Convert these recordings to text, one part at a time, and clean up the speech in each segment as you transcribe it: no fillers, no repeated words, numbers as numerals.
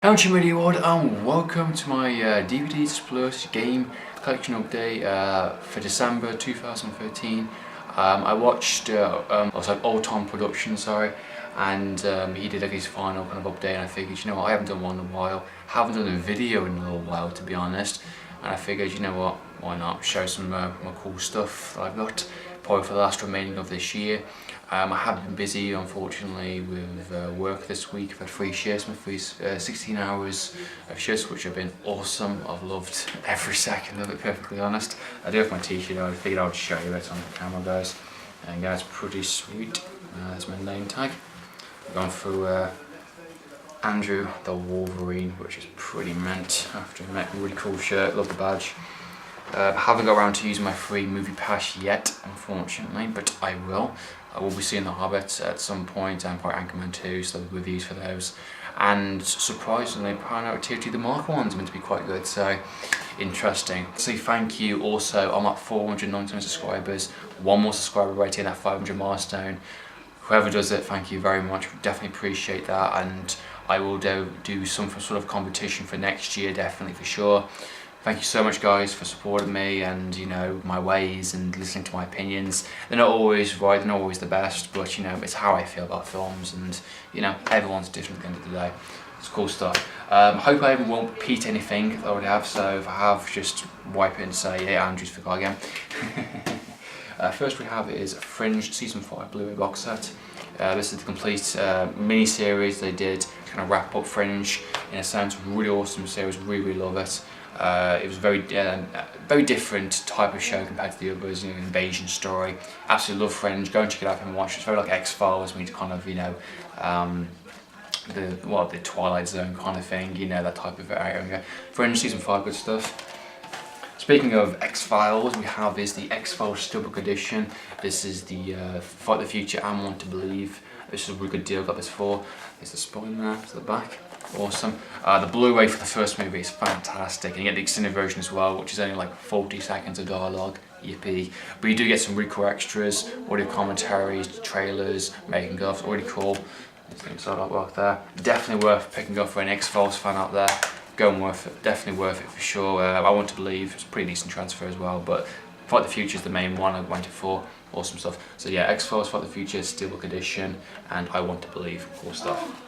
Hello Radio World and welcome to my DVDs Plus game collection update for December 2013. I watched Old Tom Production, and he did his final kind of update, and I figured, you know what, I haven't done one in a while, haven't done a video in a little while to be honest, and I figured, you know what, why not show some more cool stuff that I've got probably for the last remaining of this year. I have been busy, unfortunately, with work this week. I've had 3 shifts, 16 hours of shifts, which have been awesome. I've loved every second of it, perfectly honest. I do have my t-shirt, I figured I would show you it on the camera, guys. And guys, pretty sweet. That's my name tag. I've gone through Andrew the Wolverine, which is pretty mint. After I met, really cool shirt, love the badge. Haven't got around to using my free movie pass yet, unfortunately, but I will. I will be seeing The Hobbit at some point, and probably Anchorman 2, so there'll be reviews for those. And surprisingly, apparently Tier 2 The Marker one's meant to be quite good, so interesting. So thank you also, I'm at 499 subscribers, 1 more subscriber right in that 500 milestone. Whoever does it, thank you very much, definitely appreciate that, and I will do some sort of competition for next year, definitely for sure. Thank you so much, guys, for supporting me and, you know, my ways and listening to my opinions. They're not always right, they're not always the best, but, you know, it's how I feel about films, and, you know, everyone's different at the end of the day. It's cool stuff. Hope I won't repeat anything that I already have, so if I have, just wipe it and say, yeah, Andrew's forgot again. First we have is Fringe Season 5 Blu-ray box set. This is the complete mini-series they did to kind of wrap up Fringe in a sense. Really awesome series, really love it. It was very different type of show compared to the others, you know, invasion story. Absolutely love Fringe, go and check it out and watch it. It's very like XFiles, means kind of, you know, the Twilight Zone kind of thing, you know, that type of area. Fringe Season 5, good stuff. Speaking of XFiles, we have the XFiles Steelbook edition. This is the Fight the Future and Want to Believe. This is a really good deal, got this for. There's the spine there to the back. Awesome. The Blu-ray for the first movie is fantastic, and you get the extended version as well, which is only like 40 seconds of dialogue. Yippee. But you do get some really cool extras, audio commentaries, trailers, making ofs, really cool. Inside artwork there. Definitely worth picking up for an XFiles fan out there. Go and worth it, definitely worth it for sure. I Want to Believe, it's a pretty decent transfer as well, but Fight the Future is the main one I went for. Awesome stuff. So yeah, XFiles, Fight the Future, Steelbook edition, and I Want to Believe, cool stuff.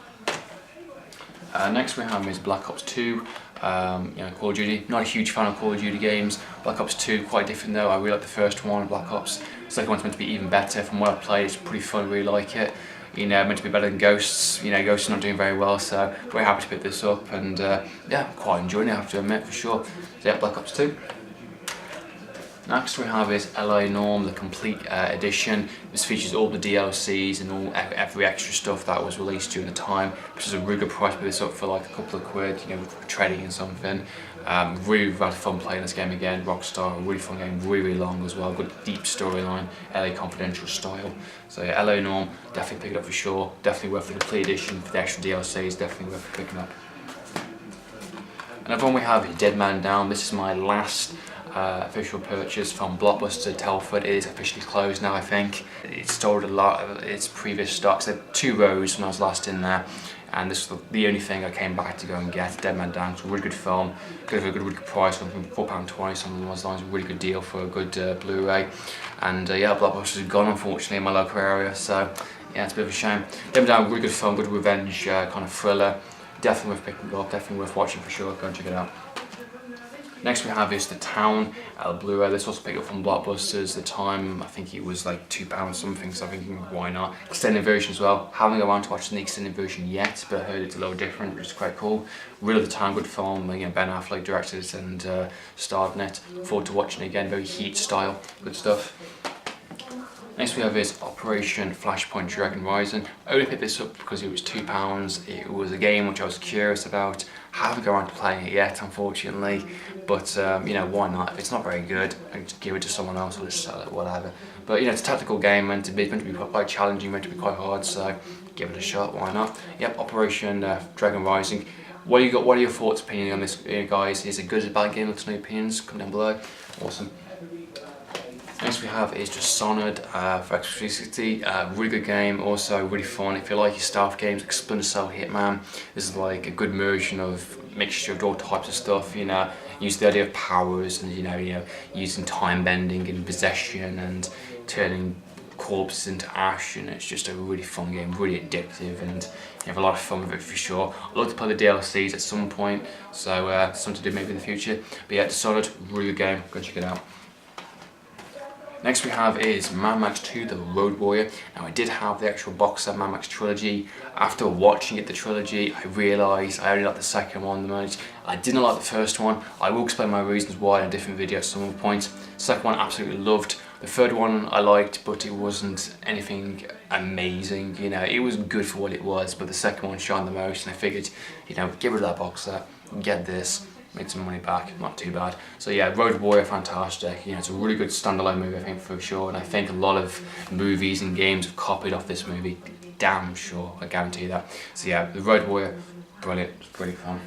Next we have is Black Ops 2, you know, Call of Duty. Not a huge fan of Call of Duty games. Black Ops 2, quite different though. I really like the first one, Black Ops. The second one's meant to be even better. From what I've played, it's pretty fun, really like it. You know, meant to be better than Ghosts. You know, Ghosts are not doing very well, so very happy to pick this up, and yeah, quite enjoying it, I have to admit, for sure. So yeah, Black Ops 2. Next we have is LA Norm, the complete edition. This features all the DLCs and every extra stuff that was released during the time, which is a really good price. Put this up for like a couple of quid, you know, with trading and something. Really had fun playing this game again. Rockstar, a really fun game, really long as well. Good deep storyline, LA Confidential style. So yeah, LA Norm, definitely pick it up for sure. Definitely worth the complete edition for the extra DLCs. Definitely worth picking up. Another one we have is Dead Man Down. This is my last official purchase from Blockbuster Telford. It is officially closed now, I think. It stored a lot of its previous stocks. There were 2 rows when I was last in there, and this was the only thing I came back to go and get. Dead Man Down. It's a really good film, really good price, from £4.20, something along those lines. A really good deal for a good Blu-ray. And yeah, Blockbuster's gone, unfortunately, in my local area, so yeah, it's a bit of a shame. Dead Man Down, really good film, good revenge kind of thriller. Definitely worth picking up, definitely worth watching for sure. Go and check it out. Next we have is The Town, Blu-ray. This also picked up from Blockbusters. The time, I think it was like £2 something, so I think why not. Extended version as well. Haven't got around to watching the extended version yet, but I heard it's a little different, which is quite cool. Really The Town, good film. You know, Ben Affleck directed it and starred in it. Look forward to watching it again. Very Heat style, good stuff. Next we have is Operation Flashpoint Dragon Rising. I only picked this up because it was £2. It was a game which I was curious about. Haven't got around to playing it yet, unfortunately, but you know, why not? If it's not very good, I can just give it to someone else or just sell it, whatever. But you know, it's a tactical game, meant to be quite challenging, meant to be quite hard, so give it a shot, why not? Yep, Operation Dragon Rising. What are your thoughts, opinion on this, guys? Is it good or bad game? Let us know your opinions, comment down below. Awesome. Next we have is just Sonnet for X360. Really good game, also really fun. If you like your stealth games like Splinter Cell, Hitman, this is like a good version of mixture of all types of stuff. You know, use the idea of powers and you know using time bending and possession and turning corpses into ash, and it's just a really fun game, really addictive, and you have a lot of fun with it for sure. I'd like to play the DLCs at some point, so something to do maybe in the future. But yeah, Dishonored, really good game, go check it out. Next we have is Mad Max 2 The Road Warrior. Now I did have the actual box set Mad Max trilogy. After watching it, the trilogy, I realised I only liked the second one the most. I didn't like the first one. I will explain my reasons why in a different video at some point. Second one absolutely loved. The third one I liked, but it wasn't anything amazing. You know, it was good for what it was, but the second one shined the most, and I figured, you know, get rid of that box set, get this, make some money back, not too bad. So yeah, Road Warrior, fantastic. You know, it's a really good standalone movie, I think, for sure, and I think a lot of movies and games have copied off this movie, damn sure, I guarantee that. So yeah, the Road Warrior, brilliant, it's pretty fun.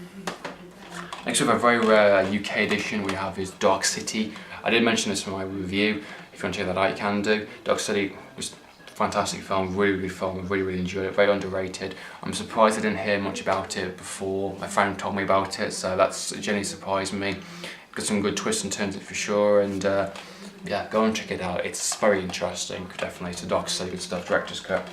Next we have a very rare UK edition we have is Dark City. I did mention this in my review. If you want to check that out, you can do. Dark City was a fantastic film, really good film, I really enjoyed it, very underrated. I'm surprised I didn't hear much about it before my friend told me about it, so that's genuinely surprised me. Got some good twists and turns in it for sure, and yeah, go and check it out, it's very interesting, definitely. It's a Dark City, good stuff, director's cut.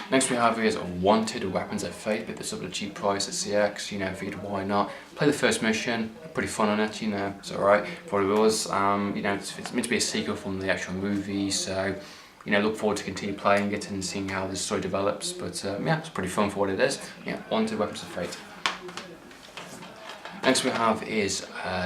Next we have is Wanted Weapons of Fate. Pick this up at a cheap price at CX, you know, figured why not. Play the first mission, pretty fun on it, you know, it's alright, probably was. You know, it's meant to be a sequel from the actual movie, so, you know, look forward to continue playing it and seeing how the story develops, but yeah, it's pretty fun for what it is. Yeah, Wanted Weapons of Fate. Next we have is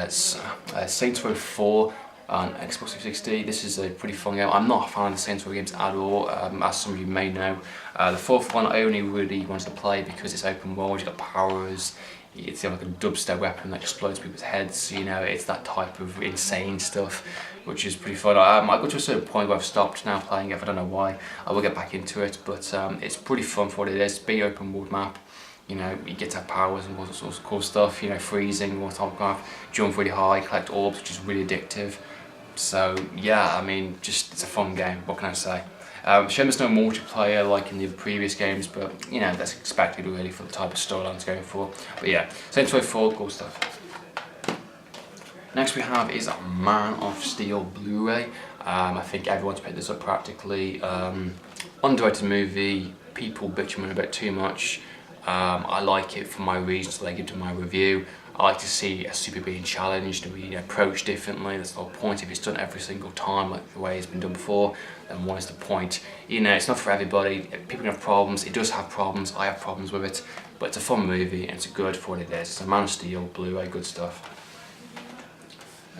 Saints Row 4 on Xbox 360. This is a pretty fun game. I'm not a fan of the Saints Row games at all, as some of you may know. The fourth one I only really wanted to play because it's open world, you've got powers, it's like a dubstep weapon that explodes people's heads, you know, it's that type of insane stuff, which is pretty fun. I got to a certain point where I've stopped now playing it, I don't know why. I will get back into it, but it's pretty fun for what it is. Big open world map. You know, you get to have powers and all sorts of cool stuff, you know, freezing, jump really high, collect orbs, which is really addictive. So yeah, I mean, just it's a fun game, what can I say? Shame there's no multiplayer like in the previous games, but you know, that's expected really for the type of storyline it's going for. But yeah, Saints Row 4, cool stuff. Next we have is Man of Steel Blu-ray. I think everyone's picked this up practically. Underrated movie, people bitching a bit too much. I like it for my reasons that I give to my review. I like to see a super being challenged and be approached differently. That's the whole point. If it's done every single time like the way it's been done before, then what is the point? You know, it's not for everybody. People have problems. It does have problems. I have problems with it. But it's a fun movie and it's good for what it is. It's a Man of Steel, Blu-ray, good stuff.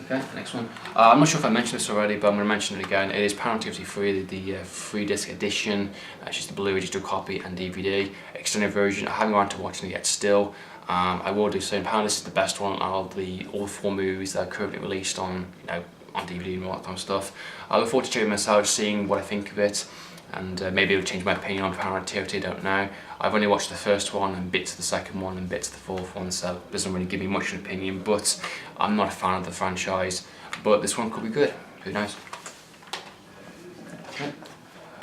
Okay, next one. I'm not sure if I mentioned this already, but I'm going to mention it again. It is Paramount TV free, the 3-disc edition. It's just the Blu-ray digital copy and DVD. Extended version. I haven't gone to watching it yet still. I will do so. Apparently this is the best one out of all 4 movies that are currently released on, you know, on DVD and all that kind of stuff. I look forward to checking this out, seeing what I think of it, and maybe it'll change my opinion on Paramount TV, I don't know. I've only watched the first one and bits of the second one and bits of the fourth one, so it doesn't really give me much of an opinion, but I'm not a fan of the franchise. But this one could be good, who knows.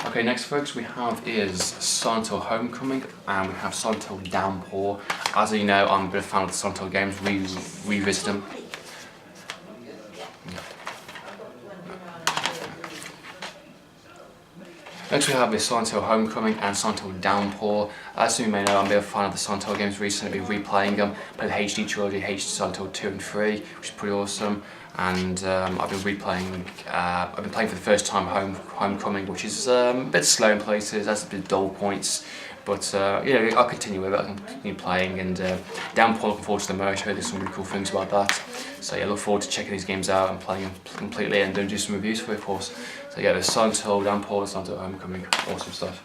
Okay, next folks we have is Santo Homecoming, and we have Santo Downpour. As you know, I'm a bit of a fan of the Santo games, revisit them. Next we have is Santo Homecoming and Santo Downpour. As you may know, I'm a bit of a fan of the Santo games recently, I've been replaying them. Played the HD trilogy, HD Santo 2 and 3, which is pretty awesome. And I've been replaying, I've been playing for the first time Homecoming, which is a bit slow in places, has a bit of dull points. But you know, I'll continue with it, I'll continue playing, and Downpour, looking forward to the merch. I heard there's some really cool things about that. So yeah, look forward to checking these games out and playing them completely and do some reviews for it, of course. So yeah, there's Santo Downpour, Santo Homecoming, awesome stuff.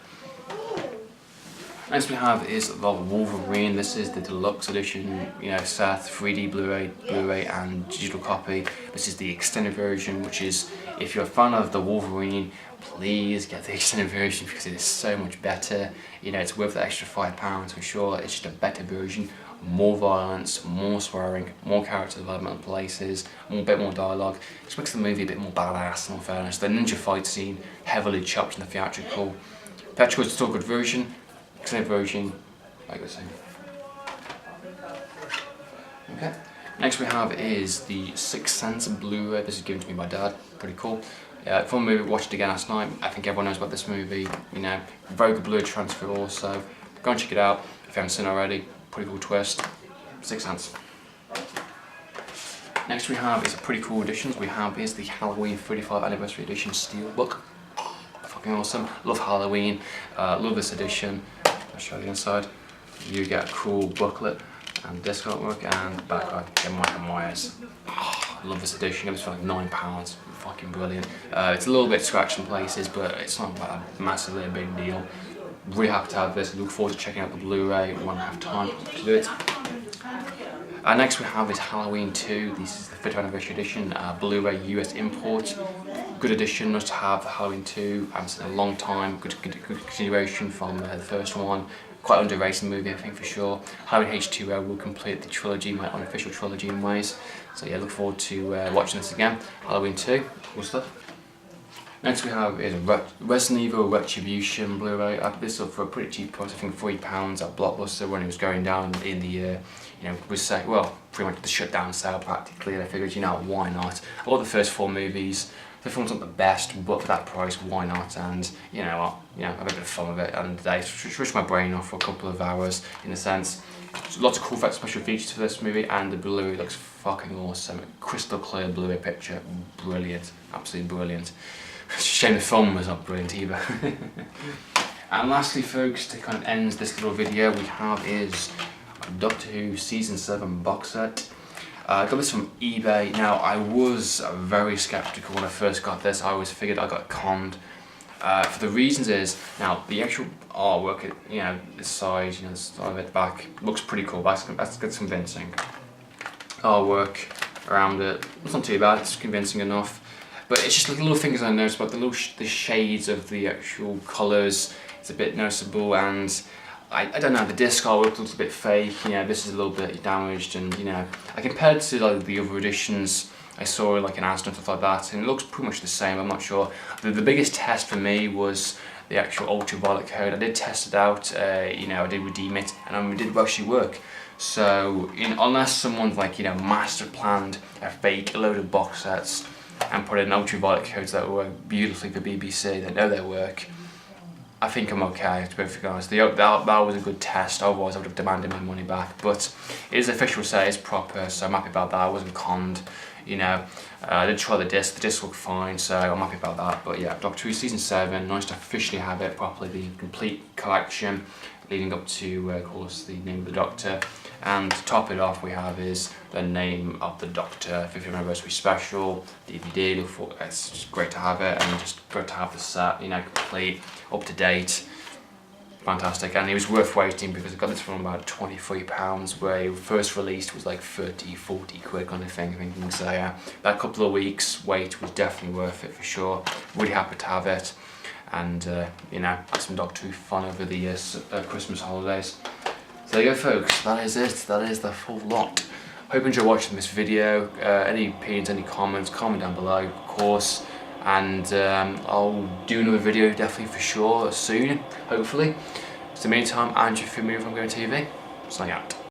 Next we have is the Wolverine. This is the deluxe edition, you know, set 3D Blu-ray and digital copy. This is the extended version, which is, if you're a fan of the Wolverine, please get the extended version because it is so much better. You know, it's worth the extra £5 for sure. It's just a better version. More violence, more swearing, more character development in places, a bit more dialogue. It just makes the movie a bit more badass, in all fairness. The ninja fight scene, heavily chopped in the theatrical. Theatrical is still a good version. Extended version, like I was saying. Okay. Next we have is the Sixth Sense Blu-ray. This is given to me by Dad. Pretty cool. Fun movie. Watched it again last night. I think everyone knows about this movie. You know, very good Blu-ray transfer also. Go and check it out if you haven't seen it already. Pretty cool twist. Sixth Sense. Next we have is a pretty cool editions. We have is the Halloween 35th Anniversary Edition Steelbook. Fucking awesome. Love Halloween. Love this edition. I'll show you the inside. You get a cool booklet and disc artwork and background. Get Michael Myers. Oh, I love this edition. It was for like £9. Fucking brilliant. It's a little bit scratched in places, but it's not massively a big deal. Really happy to have this. Look forward to checking out the Blu-ray when I have time to do it. Next we have is Halloween 2. This is the 5th anniversary edition, Blu-ray US import. Good edition, must have Halloween 2. I haven't seen it in a long time. Good continuation from the first one. Quite underrated movie, I think, for sure. Halloween H2O will complete the trilogy, my unofficial trilogy in ways. So yeah, look forward to watching this again. Halloween 2, cool stuff. Next we have is Resident Evil Retribution Blu-ray. I picked this up for a pretty cheap price, I think £3 at Blockbuster when it was going down in the, you know, pretty much the shutdown sale practically. And I figured, you know, why not? I bought the first 4 movies. The film's not the best, but for that price, why not? And you know what? I had a bit of fun with it, and I switched my brain off for a couple of hours, in a sense. Lots of cool special features for this movie, and the Blu-ray looks fucking awesome. Crystal clear Blu-ray picture, brilliant, absolutely brilliant. Shame the film was not brilliant either. And lastly, folks, to kind of end this little video, we have is Doctor Who Season 7 box set. I got this from eBay. Now, I was very skeptical when I first got this. I always figured I got conned. For the reasons is, now, the actual artwork, you know, the side, you know, the side of it, back, looks pretty cool. That's convincing. Artwork around it, it's not too bad, it's convincing enough. But it's just the little things I noticed about the shades of the actual colours. It's a bit noticeable, and I don't know, the disc artwork looks a bit fake. You know, this is a little bit damaged, and you know, I compared to like the other editions I saw, like an Aston and stuff like that, and it looks pretty much the same. I'm not sure. The biggest test for me was the actual ultraviolet code. I did test it out. You know, I did redeem it, and it did actually work. So, you know, unless someone's like, you know, master planned a fake load of box sets and put in ultraviolet codes that work beautifully for BBC, they know their work, I think I'm okay, to be perfectly honest. That was a good test, otherwise I would have demanded my money back. But it is official, say it's proper, so I'm happy about that. I wasn't conned, you know. I did try the disc looked fine, so I'm happy about that. But yeah, Doctor Who Season 7, nice to officially have it properly, the complete collection, leading up to, of course, the name of the Doctor. And to top it off, we have is the name of the Doctor 50th anniversary special DVD. Look for it's just great to have it, and just great to have the set, you know, complete, up to date, fantastic. And it was worth waiting because I got this from about £23, where it first released was like 30-40 quid kind of thing. So yeah, that couple of weeks wait was definitely worth it for sure. Really happy to have it, and you know, had some Doctor Who fun over the Christmas holidays. So there you go, folks, that is it, that is the full lot. Hope you enjoyed watching this video. Any opinions, any comments, comment down below, of course. And I'll do another video definitely for sure soon, hopefully. So in the meantime, Andrew from Movie from Going TV, signing out.